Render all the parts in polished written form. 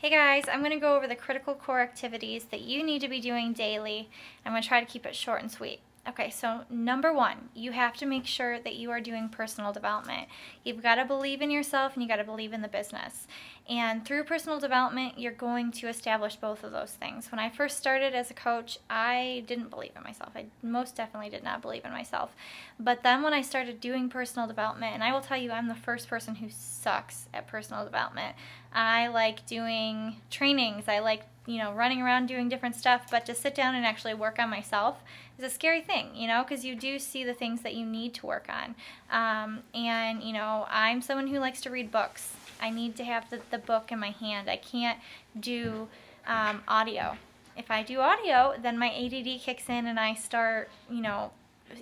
Hey guys, I'm going to go over the critical core activities that you need to be doing daily. I'm going to try to keep it short and sweet. Okay, so number one, you have to make sure that you are doing personal development. You've got to believe in yourself and you got to believe in the business. And through personal development, you're going to establish both of those things. When I first started as a coach, I didn't believe in myself. I most definitely did not believe in myself. But then when I started doing personal development, and I will tell you, I'm the first person who sucks at personal development. I like doing trainings. I like running around doing different stuff, but to sit down and actually work on myself is a scary thing, because you do see the things that you need to work on. I'm someone who likes to read books. I need to have the book in my hand. I can't do audio. If I do audio, then my ADD kicks in and I start,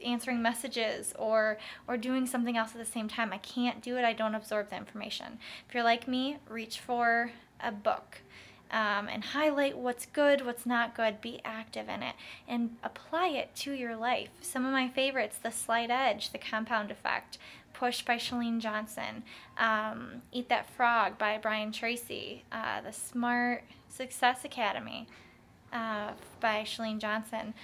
answering messages or doing something else at the same time. I can't do it. I don't absorb the information. If you're like me, reach for a book. And highlight what's good, what's not good, be active in it, and apply it to your life. Some of my favorites, The Slight Edge, The Compound Effect, Push by Chalene Johnson, Eat That Frog by Brian Tracy, The Smart Success Academy by Chalene Johnson,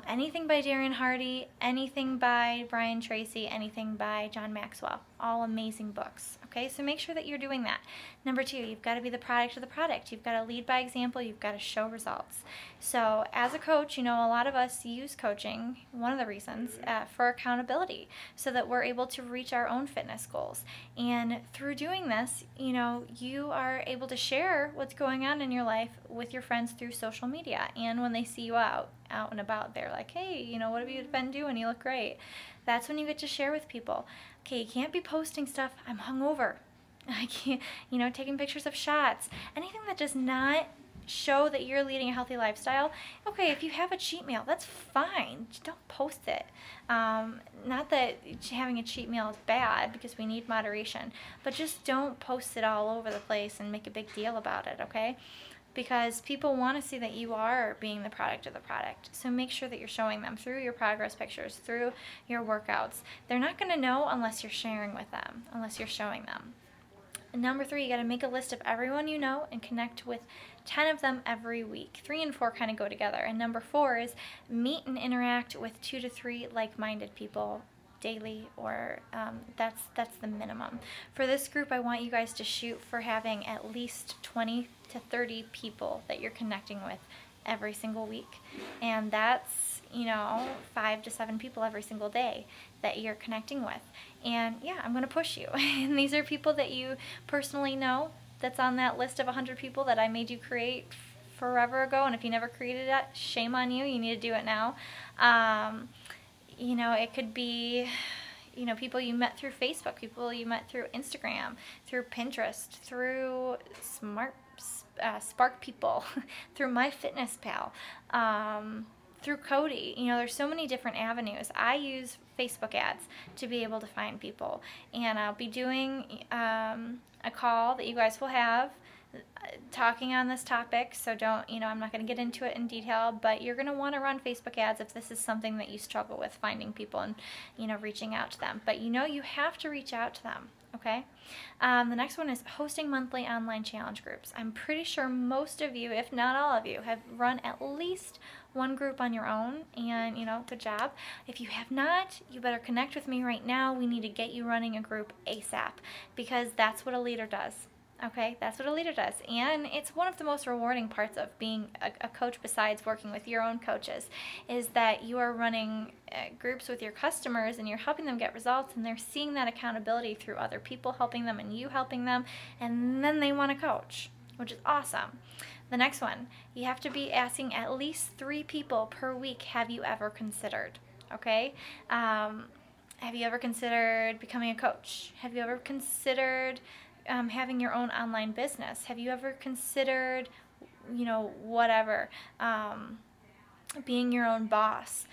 anything by Darren Hardy, anything by Brian Tracy, anything by John Maxwell. All amazing books. Okay, so make sure that you're doing that. Number two, you've got to be the product of the product. You've got to lead by example. You've got to show results. So as a coach, a lot of us use coaching, one of the reasons, for accountability, so that we're able to reach our own fitness goals. And through doing this, you are able to share what's going on in your life with your friends through social media. And when they see you out and about, they're like, hey, what have you been doing? You look great. That's when you get to share with people. Okay, you can't be posting stuff, I'm hungover. I can't, taking pictures of shots. Anything that does not show that you're leading a healthy lifestyle. Okay, if you have a cheat meal, that's fine. Just don't post it. Not that having a cheat meal is bad, because we need moderation, but just don't post it all over the place and make a big deal about it, okay? Because people want to see that you are being the product of the product. So make sure that you're showing them through your progress pictures, through your workouts. They're not going to know unless you're sharing with them, unless you're showing them. And number three, you got to make a list of everyone you know and connect with 10 of them every week. 3 and 4 kind of go together. And number 4 is meet and interact with 2 to 3 like-minded people daily, or that's the minimum. For this group, I want you guys to shoot for having at least 20 to 30 people that you're connecting with every single week. And that's 5 to 7 people every single day that you're connecting with. And yeah, I'm going to push you. And these are people that you personally know, that's on that list of 100 people that I made you create forever ago. And if you never created it, shame on you. You need to do it now. It could be, people you met through Facebook, people you met through Instagram, through Pinterest, through Spark People, through MyFitnessPal, through Cody. There's so many different avenues. I use Facebook ads to be able to find people. And I'll be doing a call that you guys will have talking on this topic, so don't, I'm not going to get into it in detail, but you're going to want to run Facebook ads if this is something that you struggle with, finding people and, reaching out to them. But you have to reach out to them, okay? The next one is hosting monthly online challenge groups. I'm pretty sure most of you, if not all of you, have run at least one group on your own, and, good job. If you have not, you better connect with me right now. We need to get you running a group ASAP, because that's what a leader does. Okay, that's what a leader does. And it's one of the most rewarding parts of being a coach, besides working with your own coaches, is that you are running groups with your customers and you're helping them get results, and they're seeing that accountability through other people helping them and you helping them, and then they want to coach, which is awesome. The next one, you have to be asking at least 3 people per week, have you ever considered? Okay? Have you ever considered becoming a coach? Have you ever considered having your own online business? Have you ever considered, whatever, being your own boss?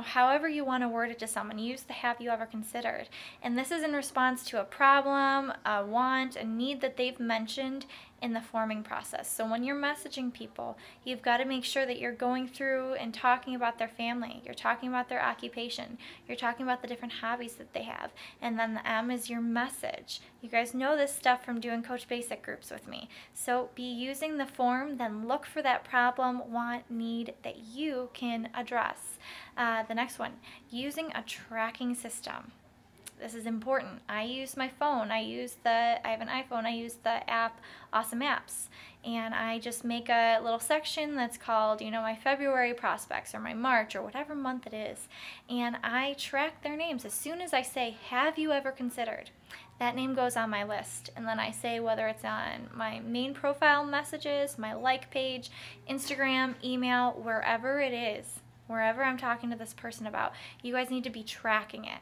However you want to word it to someone, use the have you ever considered. And this is in response to a problem, a want, a need that they've mentioned in the forming process. So when you're messaging people, you've got to make sure that you're going through and talking about their family. You're talking about their occupation. You're talking about the different hobbies that they have. And then the M is your message. You guys know this stuff from doing Coach Basic groups with me. So be using the form, then look for that problem, want, need that you can address. The next one, using a tracking system. This is important. I use my phone. I have an iPhone. I use the app Awesome Apps. And I just make a little section that's called, my February prospects or my March or whatever month it is. And I track their names. As soon as I say, have you ever considered? That name goes on my list. And then I say whether it's on my main profile messages, my like page, Instagram, email, wherever it is, wherever I'm talking to this person about, you guys need to be tracking it.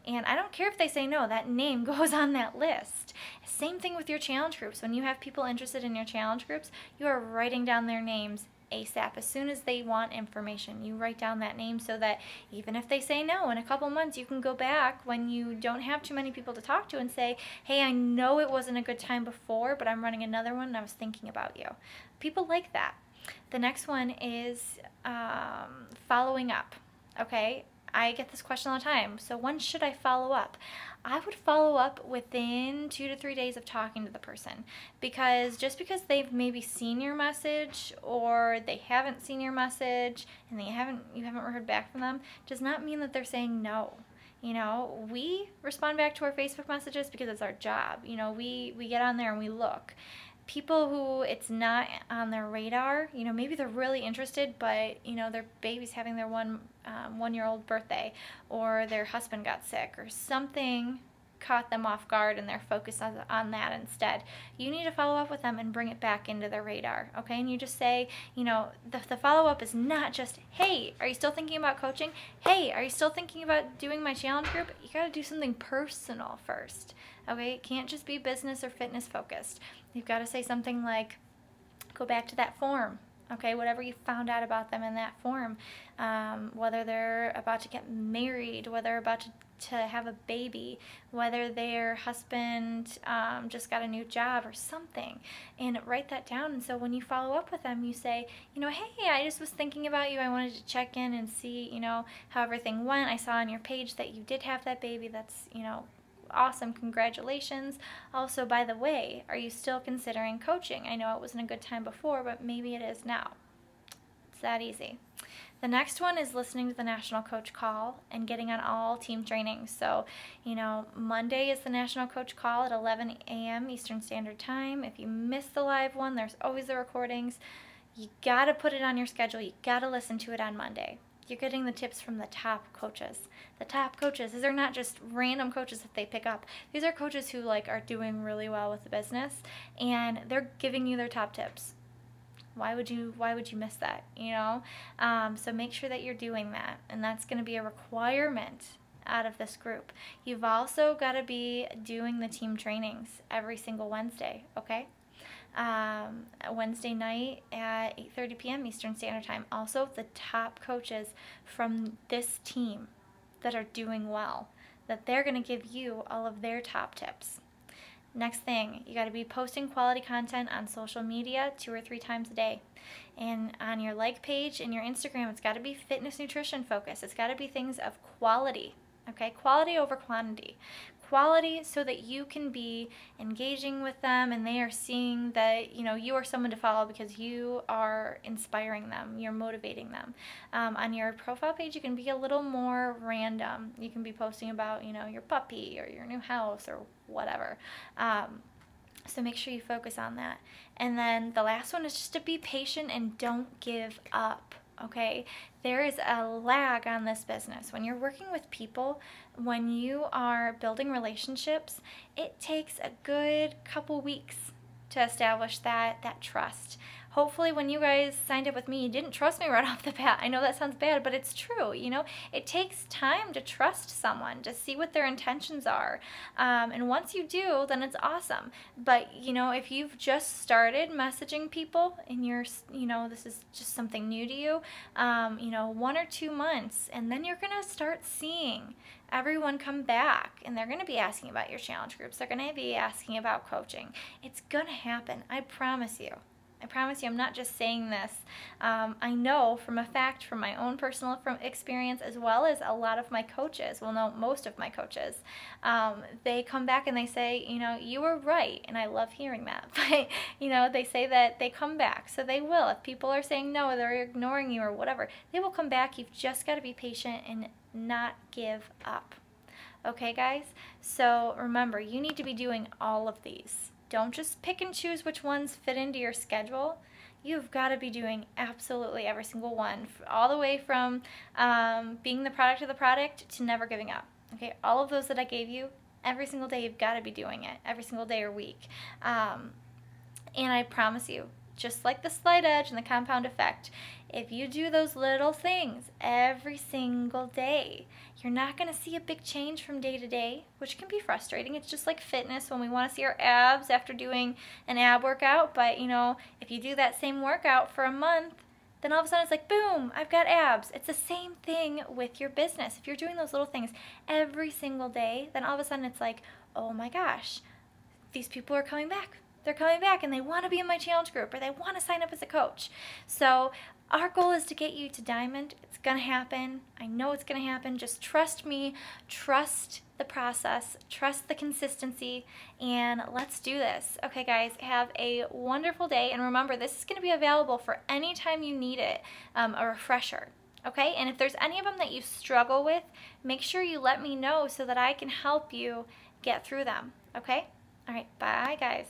And I don't care if they say no, that name goes on that list. Same thing with your challenge groups. When you have people interested in your challenge groups, you are writing down their names ASAP. As soon as they want information, you write down that name so that even if they say no in a couple months, you can go back when you don't have too many people to talk to and say, hey, I know it wasn't a good time before, but I'm running another one and I was thinking about you. People like that. The next one is following up, okay? I get this question all the time. So when should I follow up? I would follow up within 2 to 3 days of talking to the person, because just because they've maybe seen your message or they haven't seen your message and you haven't heard back from them does not mean that they're saying no. We respond back to our Facebook messages because it's our job. We get on there and we look. People who it's not on their radar, maybe they're really interested, but, their baby's having their one-year-old birthday, or their husband got sick, or something caught them off guard and they're focused on that instead. You need to follow up with them and bring it back into their radar, okay? And you just say, the follow-up is not just, hey, are you still thinking about coaching? Hey, are you still thinking about doing my challenge group? You got to do something personal first, okay? It can't just be business or fitness focused. You've got to say something like, go back to that form, okay? Whatever you found out about them in that form, whether they're about to get married, whether they're about to have a baby, whether their husband just got a new job or something, and write that down. And so when you follow up with them, you say, hey, I just was thinking about you. I wanted to check in and see, how everything went. I saw on your page that you did have that baby. That's, awesome, congratulations. Also, by the way, are you still considering coaching? I know it wasn't a good time before, but maybe it is now. It's that easy. The next one is listening to the National Coach Call and getting on all team trainings. So, Monday is the National Coach Call at 11 a.m. Eastern Standard Time. If you miss the live one, there's always the recordings. You got to put it on your schedule. You got to listen to it on Monday. You're getting the tips from the top coaches. The top coaches, these are not just random coaches that they pick up. These are coaches who are doing really well with the business, and they're giving you their top tips. Why would you miss that, So make sure that you're doing that, and that's going to be a requirement out of this group. You've also got to be doing the team trainings every single Wednesday, okay? Wednesday night at 8:30 p.m. Eastern Standard Time. Also, the top coaches from this team that are doing well, that they're going to give you all of their top tips. Next thing, you got to be posting quality content on social media 2 or 3 times a day. And on your like page and your Instagram, it's got to be fitness nutrition focused. It's got to be things of quality, okay? Quality over quantity. Quality so that you can be engaging with them and they are seeing that you are someone to follow because you are inspiring them, you're motivating them. On your profile page, you can be a little more random. You can be posting about your puppy or your new house or whatever. So make sure you focus on that. And then the last one is just to be patient and don't give up. Okay, there is a lag on this business. When you're working with people, when you are building relationships, it takes a good couple weeks to establish that trust. hopefully when you guys signed up with me, you didn't trust me right off the bat. I know that sounds bad, but it's true. You know, it takes time to trust someone, to see what their intentions are. And once you do, then it's awesome. But, you know, if you've just started messaging people and you're, you know, this is just something new to you, you know, 1 or 2 months, and then you're going to start seeing everyone come back, and they're going to be asking about your challenge groups. They're going to be asking about coaching. It's going to happen. I promise you. I promise you, I'm not just saying this. I know from a fact, from my own personal experience, as well as a lot of my coaches, well, no, most of my coaches, they come back and they say, you know, you were right, and I love hearing that. But, you know, they say that they come back, so they will. If people are saying no, they're ignoring you or whatever, they will come back. You've just got to be patient and not give up. Okay, guys? So remember, you need to be doing all of these. Don't just pick and choose which ones fit into your schedule. You've got to be doing absolutely every single one, all the way from being the product of the product to never giving up. Okay, all of those that I gave you, every single day you've got to be doing it, every single day or week. And I promise you, just like the slight edge and the compound effect, if you do those little things every single day, you're not going to see a big change from day to day, which can be frustrating. It's just like fitness when we want to see our abs after doing an ab workout. But, you know, if you do that same workout for a month, then all of a sudden it's like, boom, I've got abs. It's the same thing with your business. If you're doing those little things every single day, then all of a sudden it's like, oh my gosh, these people are coming back. They're coming back and they want to be in my challenge group, or they want to sign up as a coach. So our goal is to get you to Diamond. It's going to happen. I know it's going to happen. Just trust me. Trust the process. Trust the consistency. And let's do this. Okay, guys, have a wonderful day. And remember, this is going to be available for any time you need it, a refresher. Okay, and if there's any of them that you struggle with, make sure you let me know so that I can help you get through them. Okay? All right, bye, guys.